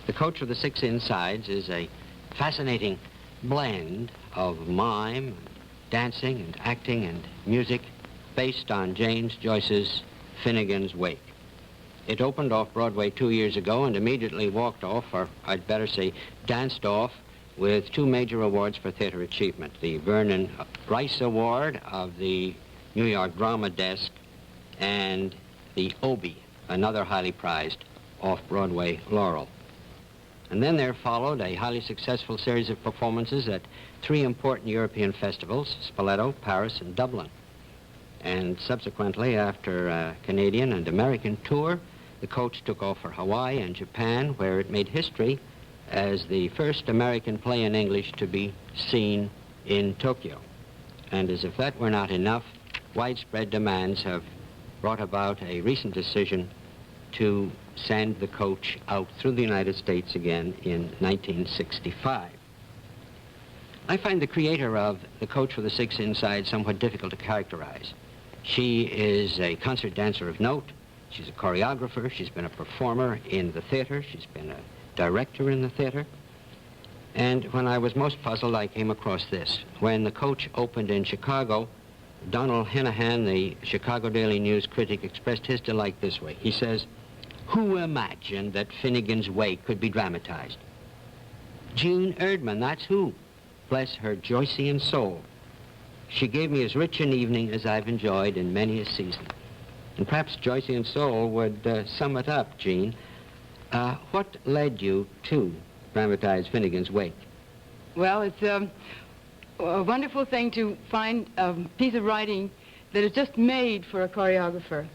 The Coach of the Six Insides is a fascinating blend of mime, dancing, and acting, and music based on James Joyce's Finnegans Wake. It opened off-Broadway 2 years ago and immediately walked off, or I'd better say danced off, with 2 major awards for theater achievement. The Vernon Rice Award of the New York Drama Desk and the Obie, another highly prized off-Broadway laurel. And then there followed a highly successful series of performances at 3 important European festivals, Spoleto, Paris, and Dublin. And subsequently, after a Canadian and American tour, the Coach took off for Hawaii and Japan, where it made history as the first American play in English to be seen in Tokyo. And as if that were not enough, widespread demands have brought about a recent decision to send the Coach out through the United States again in 1965. I find the creator of the Coach for the Six Insides somewhat difficult to characterize. She is a concert dancer of note. She's a choreographer. She's been a performer in the theater. She's been a director in the theater. And when I was most puzzled, I came across this. When the Coach opened in Chicago, Donald Henahan, the Chicago Daily News critic, expressed his delight this way. He says, "Who imagined that Finnegans Wake could be dramatized? Jean Erdman, that's who. Bless her Joycean soul. She gave me as rich an evening as I've enjoyed in many a season." And perhaps Joycean soul would sum it up, Jean. What led you to dramatize Finnegans Wake? Well, it's a wonderful thing to find a piece of writing that is just made for a choreographer.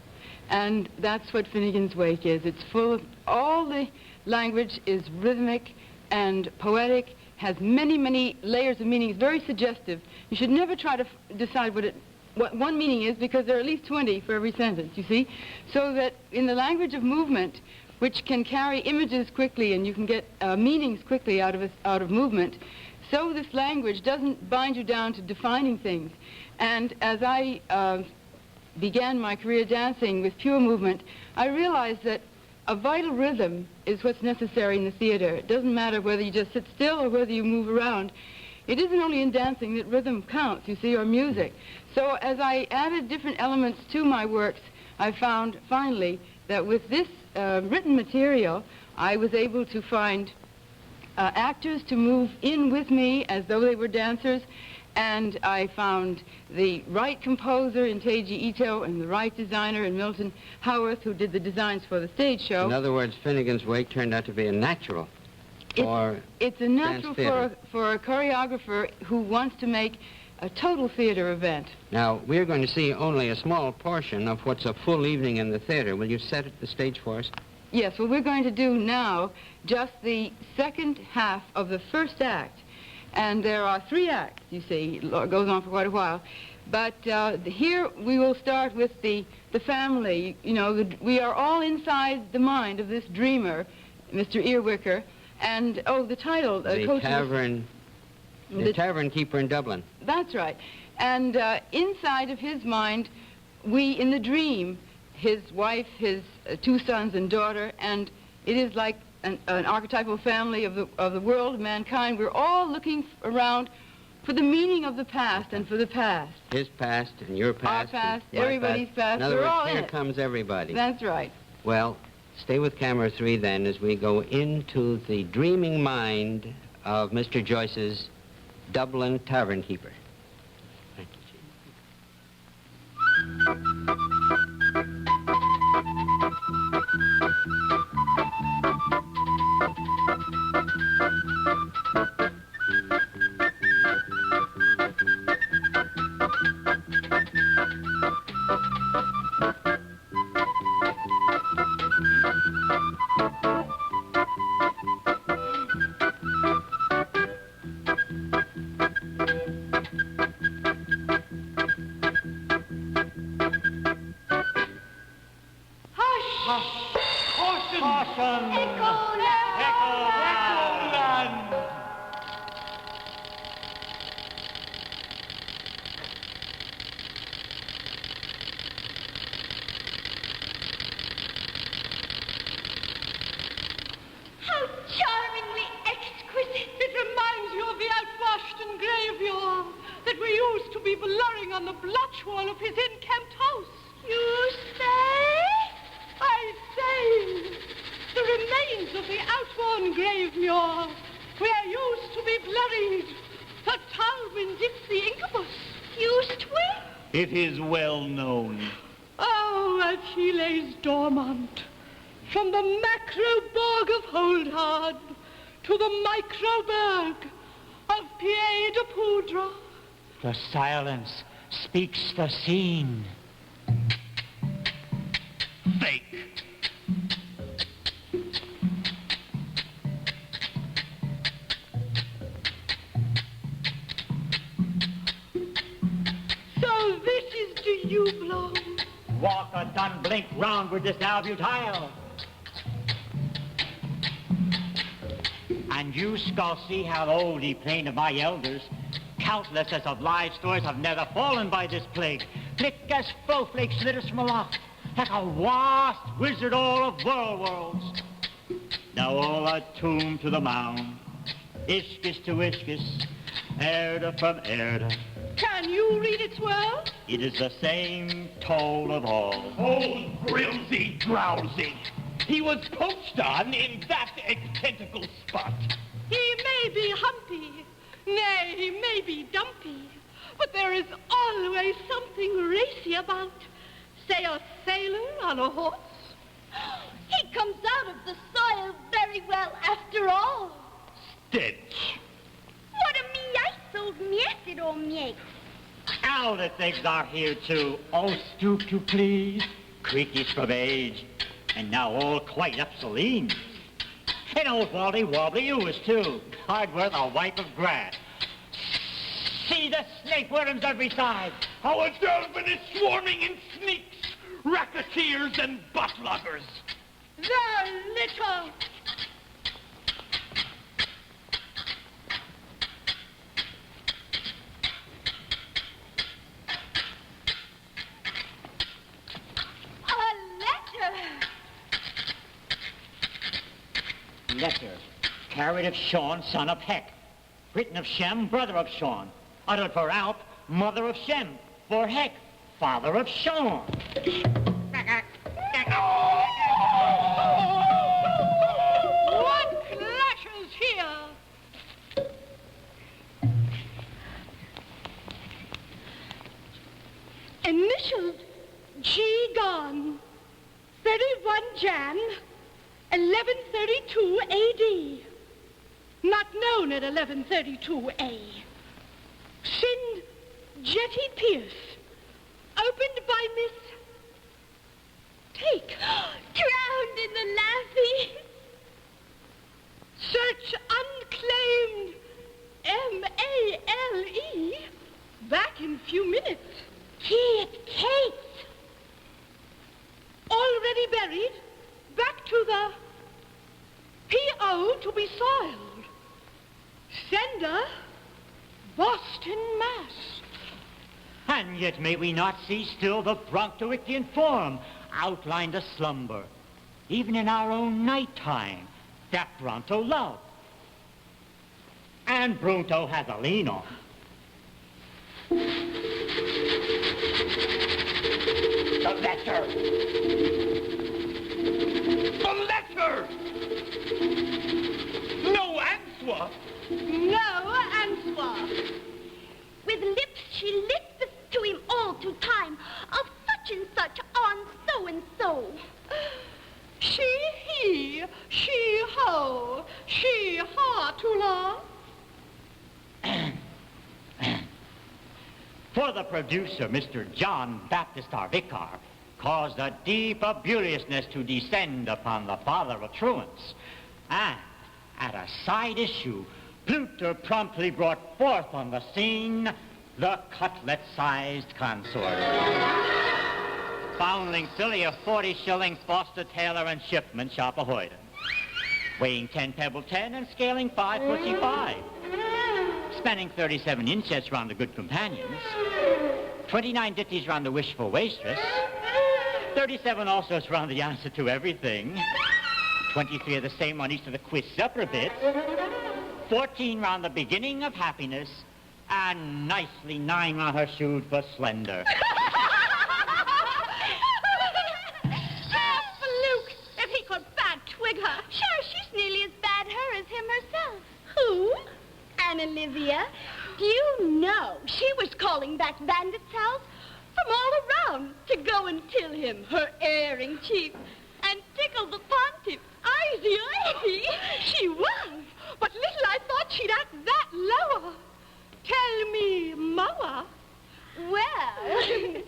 And that's what Finnegans Wake is. It's full of, all the language is rhythmic and poetic, has many, many layers of meaning. It's very suggestive. You should never try to decide what one meaning is, because there are at least 20 for every sentence, you see? So that in the language of movement, which can carry images quickly and you can get meanings quickly out of movement, so this language doesn't bind you down to defining things. And as I began my career dancing with pure movement, I realized that a vital rhythm is what's necessary in the theater. It doesn't matter whether you just sit still or whether you move around. It isn't only in dancing that rhythm counts, you see, or music. So as I added different elements to my works, I found finally that with this written material, I was able to find actors to move in with me as though they were dancers, and I found the right composer in Teiji Ito and the right designer in Milton Howarth, who did the designs for the stage show. In other words, Finnegans Wake turned out to be a natural for It's a natural for a choreographer who wants to make a total theater event. Now, we're going to see only a small portion of what's a full evening in the theater. Will you set the stage for us? Yes, well, we're going to do now just the second half of the first act. And there are 3 acts, you see. It goes on for quite a while. But here we will start with the family. You know, we are all inside the mind of this dreamer, Mr. Earwicker. And, oh, the title. The Tavern. The Tavern Keeper in Dublin. That's right. And inside of his mind, we, in the dream, his wife, his 2 sons and daughter, and it is like an archetypal family of the world, mankind. We're all looking around for the meaning of the past and for the past. His past and your past. Our past, everybody's past. In other We're words, all here in it. comes everybody. That's right. Well, stay with camera 3 then as we go into the dreaming mind of Mr. Joyce's Dublin Tavern Keeper. Thank you, Chief. be blurring on the blotch wall of his encamped house. You say? I say, the remains of the outworn graveyard where used to be buried the Talwyn Dipsy incubus. Used to? It is well known. Oh, that he lays dormant, from the macroborg of Holdhard to the microberg of Pied de Poudre. The silence speaks the scene. Fake. So this is to you, Blow. Walk a dun blink round with this albutile. And you shall see how old he plain of my elders. Countless as of live stores have never fallen by this plague. Thick as flowflakes slitters from aloft, like a vast wizard all of worlds. Now all attuned to the mound, Ishkis to Ishkis, Erda from Erda. Can you read its words? It is the same toll of all. Oh, Grilsy drowsy. He was poached on in that egg-tentacle spot. He may be humpy, nay, he may be dumpy, but there is always something racy about, say, a sailor on a horse. He comes out of the soil very well after all. Stench. What a meise old miesid or miek. Now the things are here too. Oh, stoop to please. Creaky from age. And now all quite obsolete. And old Wally Wobbly you is too. Hard worth a wipe of grass. See the snake worms every side. Our Delvin is swarming in sneaks, racketeers, and buttloggers. There, little. Letter, carried of Shawn, son of Heck. Written of Shem, brother of Shawn. Uttered for Alp, mother of Shem. For Heck, father of Shawn. What clashes here? Initialed G. Gone. 31 Jan. 1132 A.D. Not known at 1132 A. Sin Jetty Pierce. Opened by Miss... Take. Drowned in the Laffy. Search unclaimed M-A-L-E. Back in few minutes. Gee, it's Kate. Already buried. Back to the P.O. to be soiled. Sender, Boston, Mass. And yet may we not see still the Brontoictian form outlined a slumber, even in our own nighttime, that Bronto loved. And Brunto has a lean on. The letter! The letter! No answer! No answer. With lips she lispeth to him all to time, of such and such on so and so. She, he, she, ho, she, ha, tula. For the producer, Mr. John Baptist, our vicar, caused a deep abulousness to descend upon the father of truants. And at a side issue, Pluto promptly brought forth on the scene the cutlet-sized consort. Foundling filly of 40 shillings, Foster Taylor and Shipman, Shoppahoyden. Weighing 10 pebble 10 and scaling 5 footsie 5. Spanning 37 inches round the good companions. 29 ditties round the wishful waitress. 37 also round the answer to everything. 23 of the same on each of the quiz supper bits. 14 round the beginning of happiness. and nicely gnawing on her shoes for slender. Luke, if he could bad twig her. Sure, she's nearly as bad her as him herself. Who? Anne Olivia. Do you know she was calling back bandits' house from all around to go and kill him, her erring chief, and tickle the pontiff. Aye. She was, but little I thought she'd act that lower. Tell me, Moa. Well,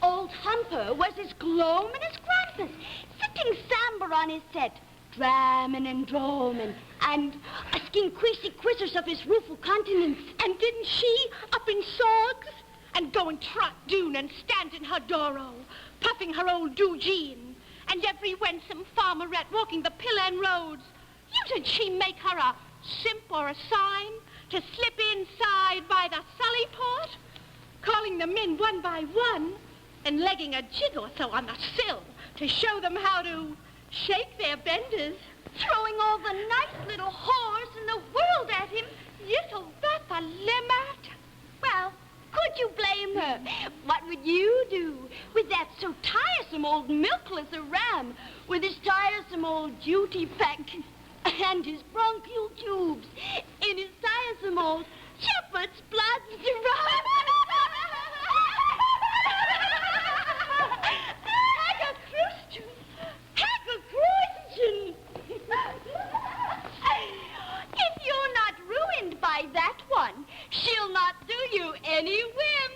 old Humper was as gloaming as Krampus, sitting samber on his set, dramming and droaming, and asking queasy quizzers of his rueful countenance. And didn't she, up in sogs, and go and trot doon and stand in her dooro, puffing her old doogeen, and every winsome farmerette walking the Pillen roads, usen't she make her a simp or a sign to slip inside by the Sully port, calling them in one by one, and legging a jig or so on the sill to show them how to shake their benders, throwing all the nice little whores in the world at him. Yittle that the limit. Well, could you blame her? What would you do with that so tiresome old milkless a ram, with his tiresome old duty pack and his bronchial tubes in his tiresome old shepherd's blood drum? If you're not ruined by that one, she'll not do you any whim.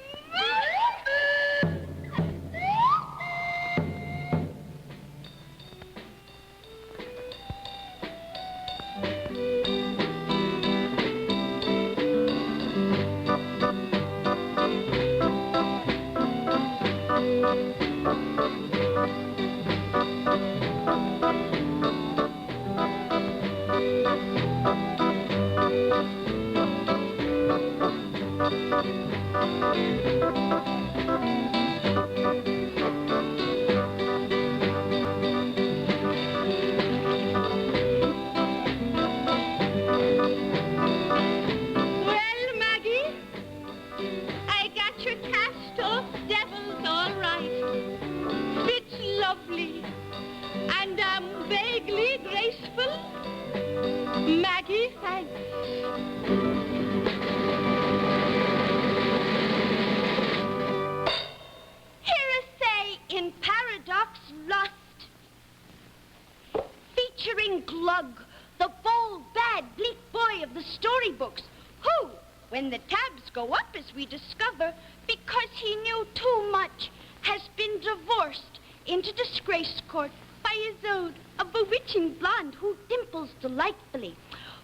When the tabs go up, as we discover, because he knew too much, has been divorced into disgrace court by Isolde, a bewitching blonde who dimples delightfully,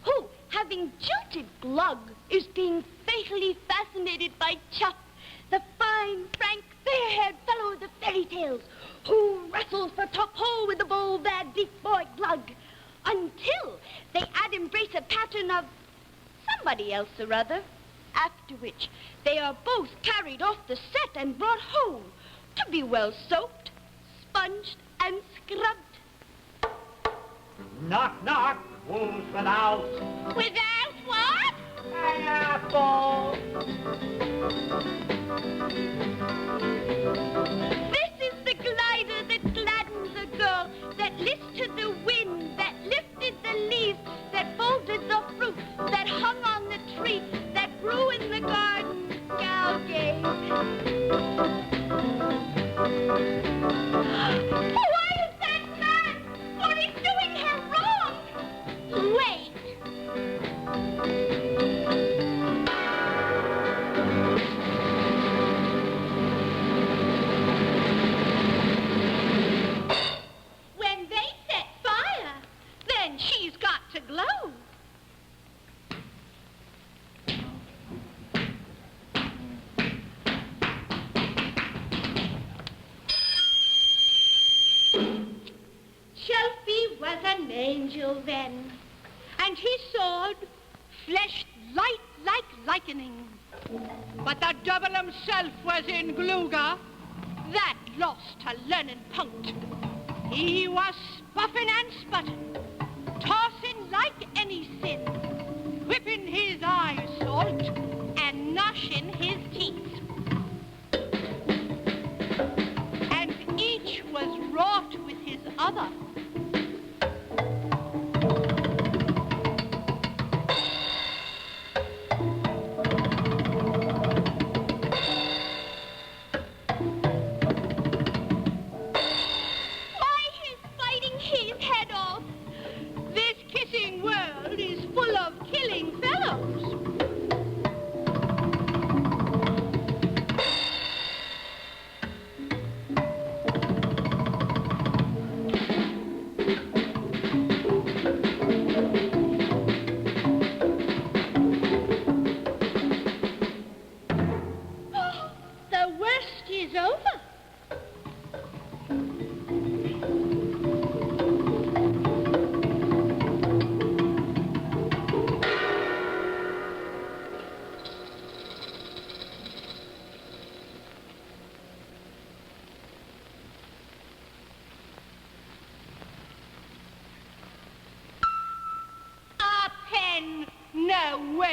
who, having jilted Glug, is being fatally fascinated by Chuff, the fine, frank, fair-haired fellow of the fairy tales, who wrestles for top hole with the bold, bad, bleak boy Glug, until they add embrace a pattern of somebody else or other, after which they are both carried off the set and brought home to be well soaped, sponged, and scrubbed. Knock, knock. Who's without? Without what? An apple. This is the glider that gladdens a girl, that lifted the wind, that lifted the leaves, that folded the fruit, that hung on the tree, that grew in the garden, Galgate. Why is that man? For he's doing her wrong. Wait. When they set fire, then she's got to glow. Shelfie was an angel then, and his sword fleshed light like lightning. But the devil himself was in Gluga, that lost to learning punct. He was spuffing and sputting, tossing like any sin, whipping his eyes salt,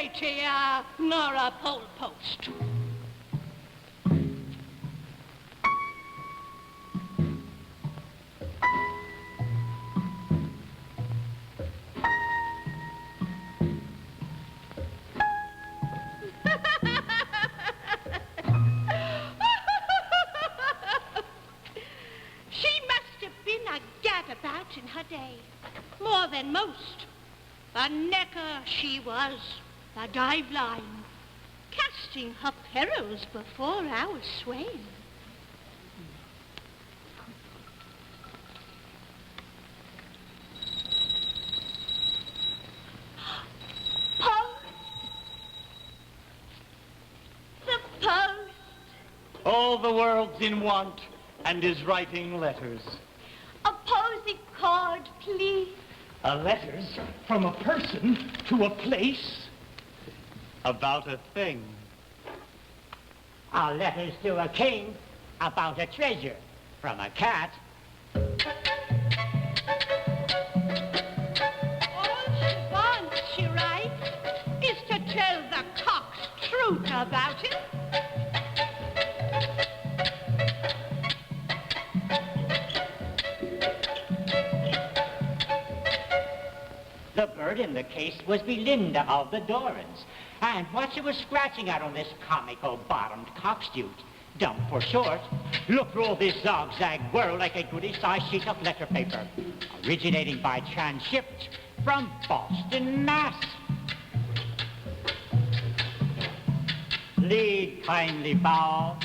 straighter nor a pole post. In her day, more than most. The necker she was, the dive line, casting her perils before our swain. Post! The post! All the world's in want and is writing letters. A posy cord, please. Letters from a person to a place about a thing. Letters to a king about a treasure from a cat. All she wants, she writes, is to tell the cock's truth about it. The bird in the case was Belinda of the Dorans. And what she was scratching at on this comical-bottomed cockstute, dump for short, looked through all this zigzag whirl like a goody-sized sheet of letter paper, originating by transshipped from Boston, Mass. Lead kindly bow.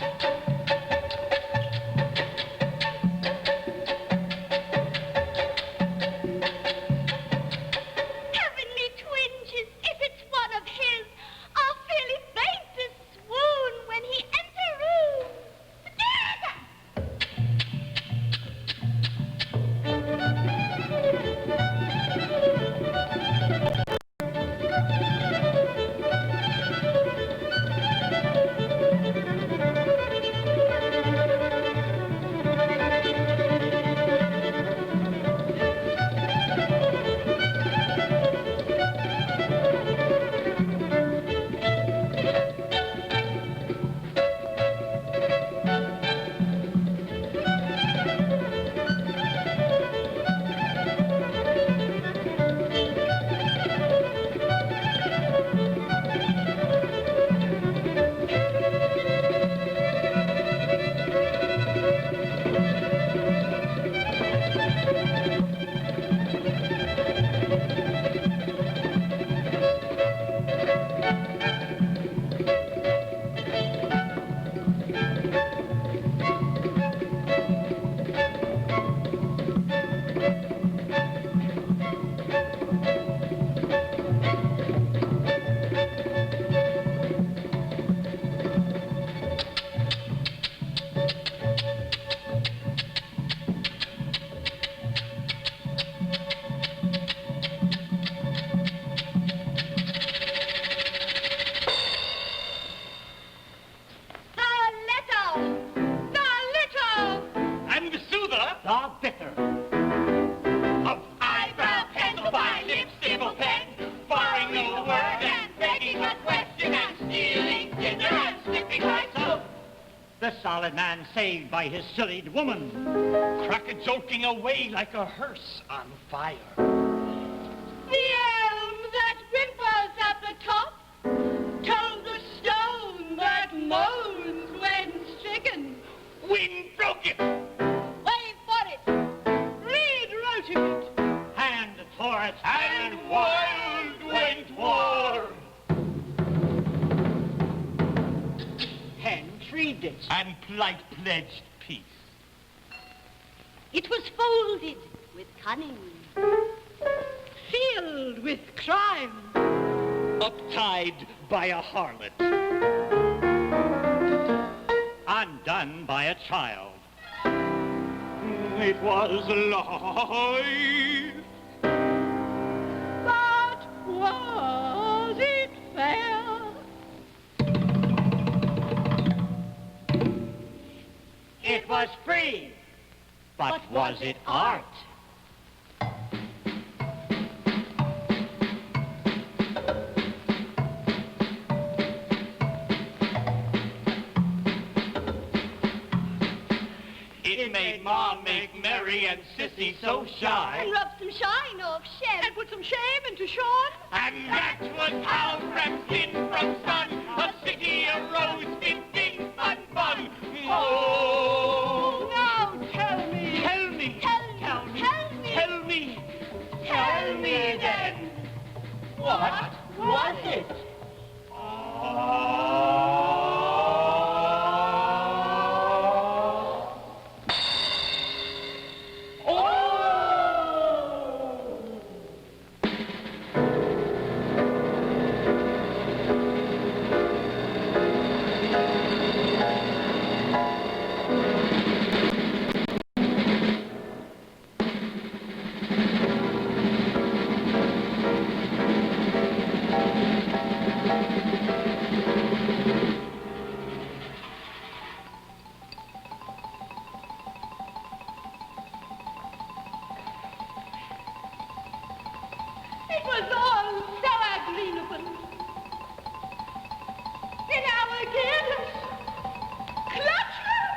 Man saved by his sillied woman. Crack-a-joking away like a hearse on fire. The elm that whimpers at the top told the stone that moans when stricken. Wind broke it. Wait for it. Reed wrote it. Hand tore it. And wild went war. Hen treed it. And plight pledged peace. It was folded with cunning, Filled with crime. Uptied by a harlot. Undone by a child. It was life. But was it fair? It was free. But was it art? Mary and Sissy so shy. And rub some shine off Shem. And put some shame into Shawn. And that was how from sin from sun a city arose with big fun fun. Oh, Now tell me. tell me, Tell me. tell me, tell me then. What was it? It was all so agreeable. In our gears, clutch her.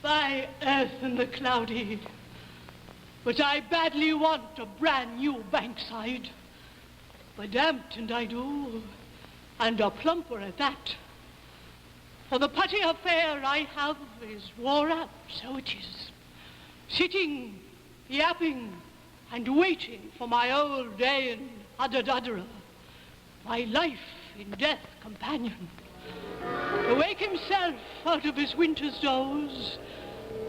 By earth and the cloudy, but I badly want a brand new bankside. Bedamped I do, and a plumper at that. For the putty affair I have is wore out, so it is. Sitting, yapping, and waiting for my old day in Udder, my life in death companion, to wake himself out of his winter's doze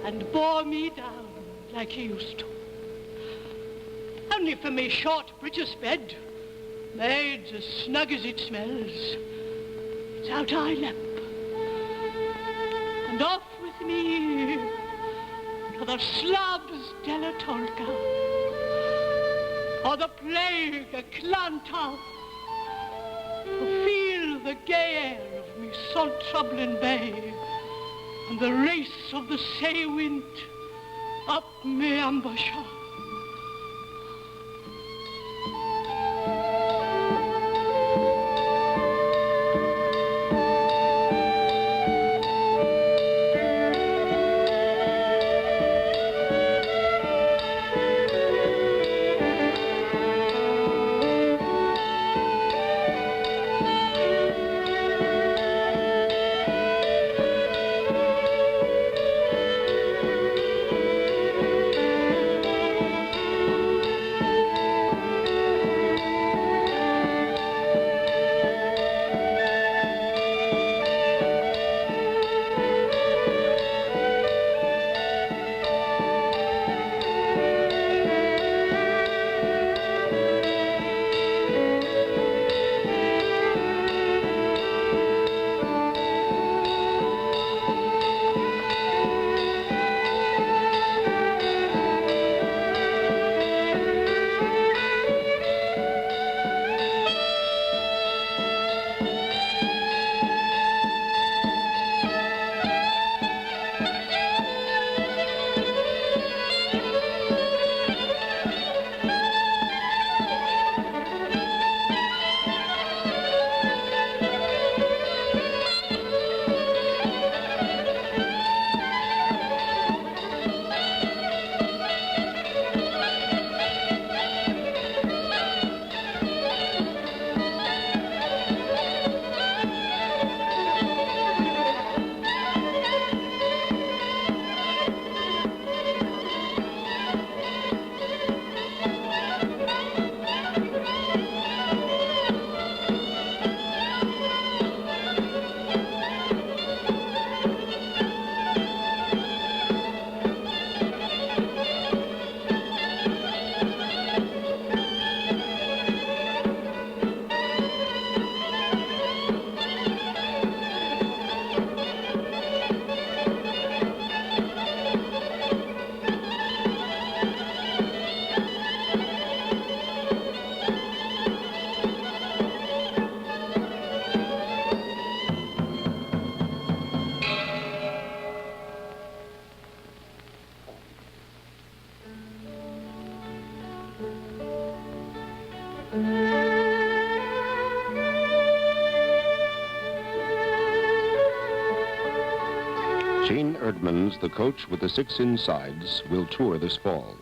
and bore me down like he used to. Only for me short British bed, made as snug as it smells, it's out I limp. And off with me to the slums della Tolka, or the plague at Clontarf, to feel the gay air of me salt troublin' bay, and the race of the sea wind up me embouchure. Jean Erdman's The Coach with the Six Insides will tour this fall.